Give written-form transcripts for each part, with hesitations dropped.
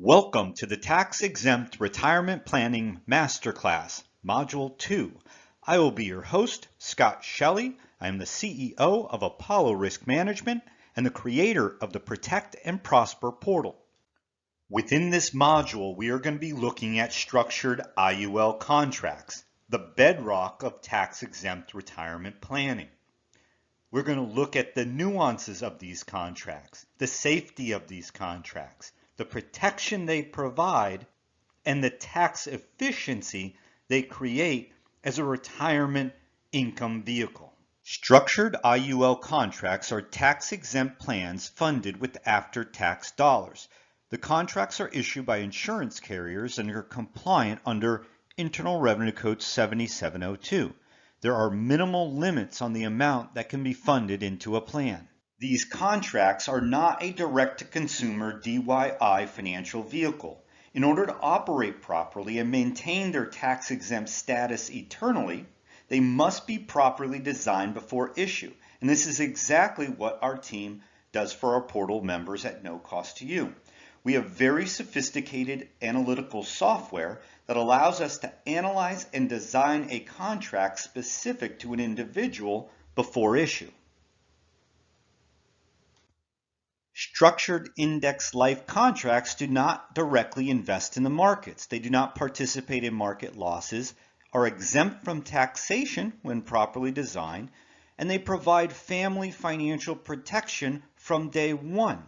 Welcome to the Tax-Exempt Retirement Planning Masterclass, Module 2. I will be your host, Scott Shelley. I am the CEO of Apollo Risk Management and the creator of the Protect and Prosper portal. Within this module, we are going to be looking at structured IUL contracts, the bedrock of tax-exempt retirement planning. We're going to look at the nuances of these contracts, the safety of these contracts, the protection they provide, and the tax efficiency they create as a retirement income vehicle. Structured IUL contracts are tax-exempt plans funded with after-tax dollars. The contracts are issued by insurance carriers and are compliant under Internal Revenue Code 7702. There are minimal limits on the amount that can be funded into a plan. These contracts are not a direct-to-consumer DIY financial vehicle. In order to operate properly and maintain their tax-exempt status eternally, they must be properly designed before issue. And this is exactly what our team does for our portal members at no cost to you. We have very sophisticated analytical software that allows us to analyze and design a contract specific to an individual before issue. Structured index life contracts do not directly invest in the markets. They do not participate in market losses, are exempt from taxation when properly designed, and they provide family financial protection from day one.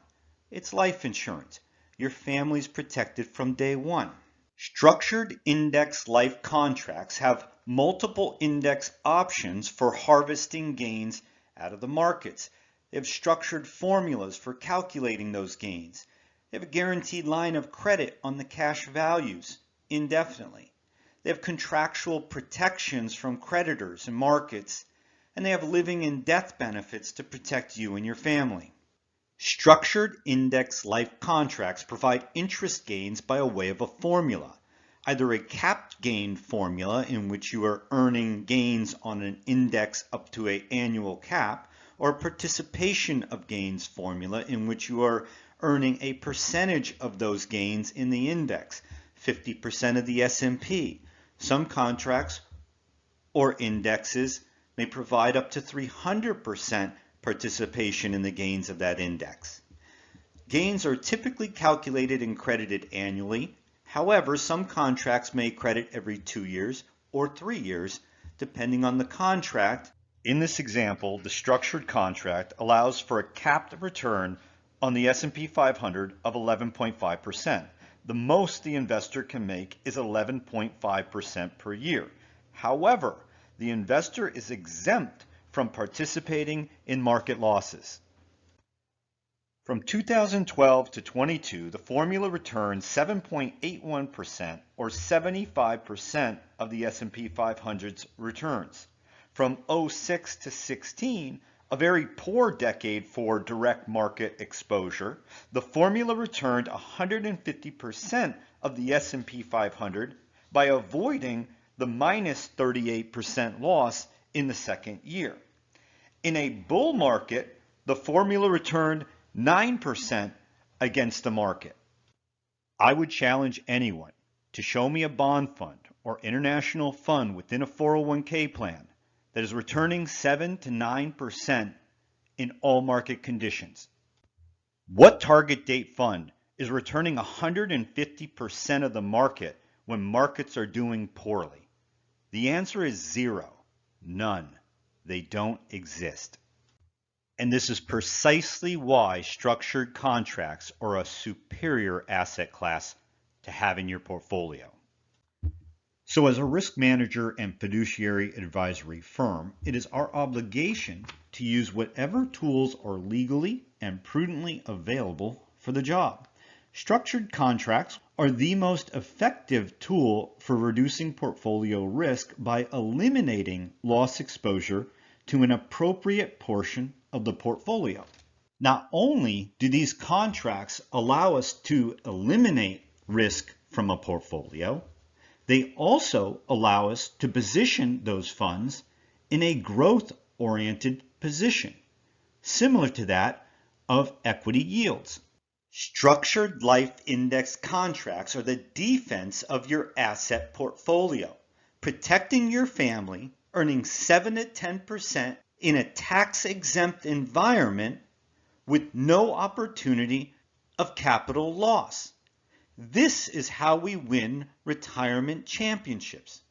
It's life insurance. Your family's protected from day one. Structured index life contracts have multiple index options for harvesting gains out of the markets. They have structured formulas for calculating those gains. They have a guaranteed line of credit on the cash values indefinitely. They have contractual protections from creditors and markets, and they have living and death benefits to protect you and your family. Structured index life contracts provide interest gains by way of a formula, either a capped gain formula in which you are earning gains on an index up to an annual cap, or a participation of gains formula in which you are earning a percentage of those gains in the index, 50% of the S&P. Some contracts or indexes may provide up to 300% participation in the gains of that index. Gains are typically calculated and credited annually. However, some contracts may credit every 2 years or 3 years, depending on the contract. In this example, the structured contract allows for a capped return on the S&P 500 of 11.5%. The most the investor can make is 11.5% per year. However, the investor is exempt from participating in market losses. From 2012 to 22, the formula returned 7.81% or 75% of the S&P 500's returns. From 06 to 16, a very poor decade for direct market exposure, the formula returned 150% of the S&P 500 by avoiding the minus 38% loss in the second year. In a bull market, the formula returned 9% against the market. I would challenge anyone to show me a bond fund or international fund within a 401k plan that is returning 7 to 9% in all market conditions. What target date fund is returning 150% of the market when markets are doing poorly? The answer is zero. None. They don't exist. And this is precisely why structured contracts are a superior asset class to have in your portfolio. So as a risk manager and fiduciary advisory firm, it is our obligation to use whatever tools are legally and prudently available for the job. Structured contracts are the most effective tool for reducing portfolio risk by eliminating loss exposure to an appropriate portion of the portfolio. Not only do these contracts allow us to eliminate risk from a portfolio, they also allow us to position those funds in a growth-oriented position, similar to that of equity yields. Structured life index contracts are the defense of your asset portfolio, protecting your family, earning 7 to 10% in a tax-exempt environment with no opportunity of capital loss. This is how we win retirement championships.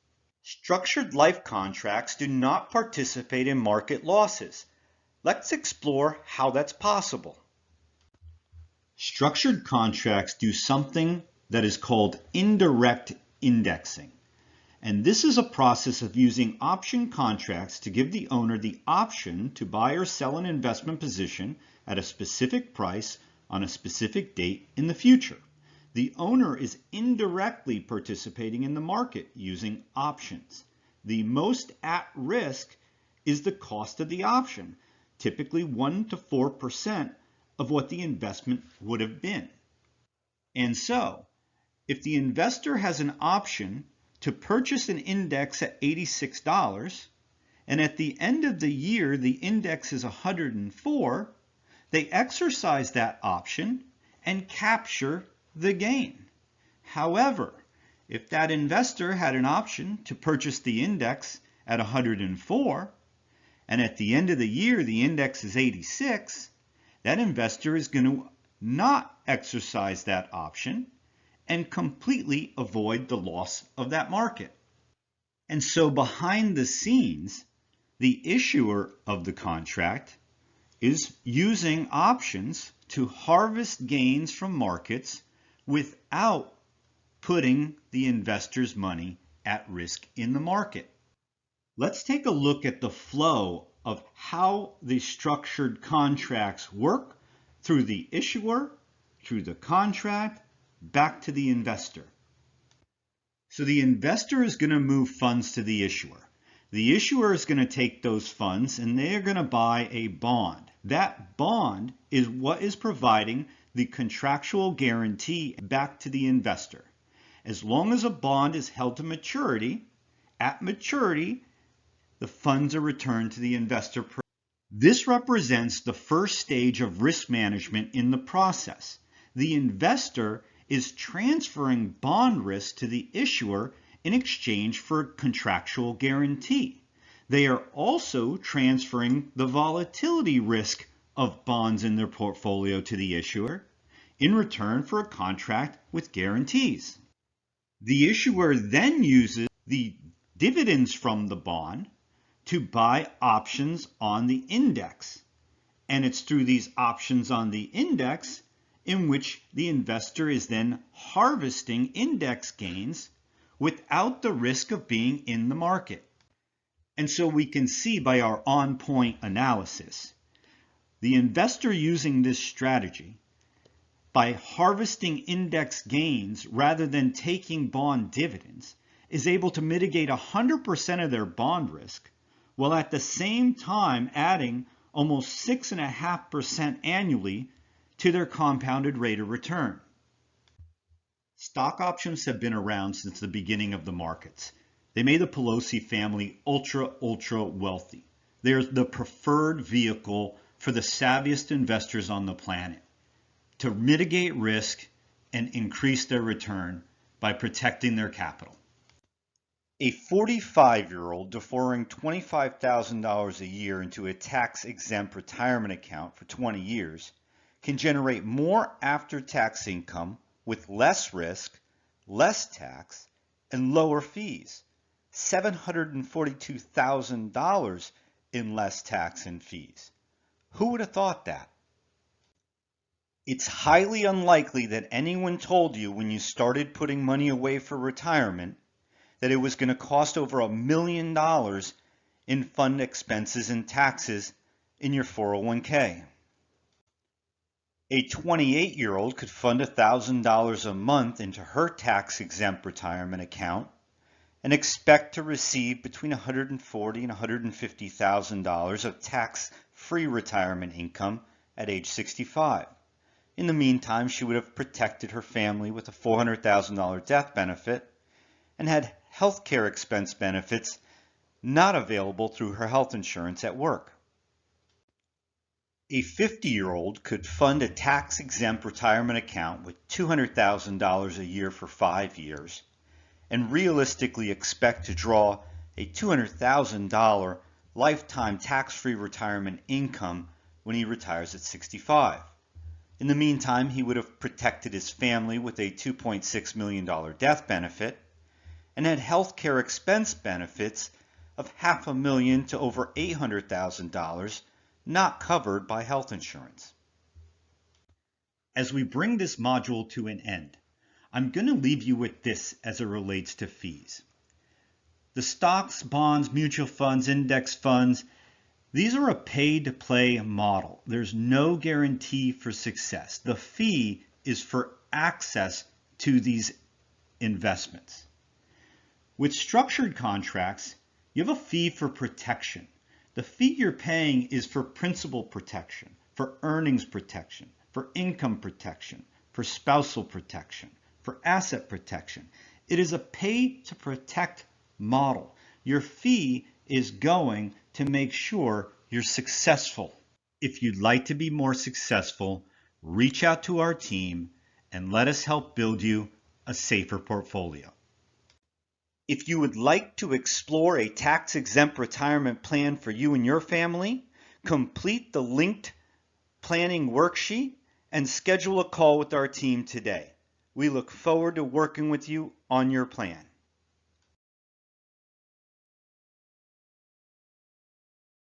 Structured life contracts do not participate in market losses. Let's explore how that's possible. Structured contracts do something that is called indirect indexing. And this is a process of using option contracts to give the owner the option to buy or sell an investment position at a specific price on a specific date in the future. The owner is indirectly participating in the market using options. The most at risk is the cost of the option, typically 1 to 4% of what the investment would have been. And so, if the investor has an option to purchase an index at $86, and at the end of the year the index is 104, they exercise that option and capture the gain. However, if that investor had an option to purchase the index at 104, and at the end of the year the index is 86, that investor is going to not exercise that option and completely avoid the loss of that market. And so behind the scenes, the issuer of the contract is using options to harvest gains from markets without putting the investor's money at risk in the market. Let's take a look at the flow of how the structured contracts work through the issuer, through the contract, back to the investor. So the investor is going to move funds to the issuer. The issuer is going to take those funds and they are going to buy a bond. That bond is what is providing the contractual guarantee back to the investor. As long as a bond is held to maturity, at maturity, the funds are returned to the investor. This represents the first stage of risk management in the process. The investor is transferring bond risk to the issuer in exchange for contractual guarantee. They are also transferring the volatility risk of bonds in their portfolio to the issuer in return for a contract with guarantees. The issuer then uses the dividends from the bond to buy options on the index. And it's through these options on the index in which the investor is then harvesting index gains without the risk of being in the market. And so we can see by our on-point analysis, the investor using this strategy, by harvesting index gains rather than taking bond dividends, is able to mitigate 100% of their bond risk, while at the same time adding almost 6.5% annually to their compounded rate of return. Stock options have been around since the beginning of the markets. They made the Pelosi family ultra wealthy. They're the preferred vehicle for the savviest investors on the planet to mitigate risk and increase their return by protecting their capital. A 45-year-old deferring $25,000 a year into a tax-exempt retirement account for 20 years can generate more after-tax income with less risk, less tax, and lower fees. $742,000 in less tax and fees. Who would have thought that? It's highly unlikely that anyone told you when you started putting money away for retirement that it was going to cost over $1 million in fund expenses and taxes in your 401k. A 28-year-old could fund $1,000 a month into her tax-exempt retirement account and expect to receive between $140,000 and $150,000 of tax-free retirement income at age 65. In the meantime, she would have protected her family with a $400,000 death benefit and had health care expense benefits not available through her health insurance at work. A 50-year-old could fund a tax-exempt retirement account with $200,000 a year for 5 years and realistically expect to draw a $200,000 lifetime tax-free retirement income when he retires at 65. In the meantime, he would have protected his family with a $2.6 million death benefit and had health care expense benefits of $500,000 to over $800,000 not covered by health insurance. As we bring this module to an end, I'm going to leave you with this as it relates to fees. The stocks, bonds, mutual funds, index funds, these are a pay-to-play model. There's no guarantee for success. The fee is for access to these investments. With structured contracts, you have a fee for protection. The fee you're paying is for principal protection, for earnings protection, for income protection, for spousal protection, for asset protection. It is a pay-to-protect model. Your fee is going to make sure you're successful. If you'd like to be more successful, reach out to our team and let us help build you a safer portfolio. If you would like to explore a tax-exempt retirement plan for you and your family, complete the linked planning worksheet and schedule a call with our team today. We look forward to working with you on your plan.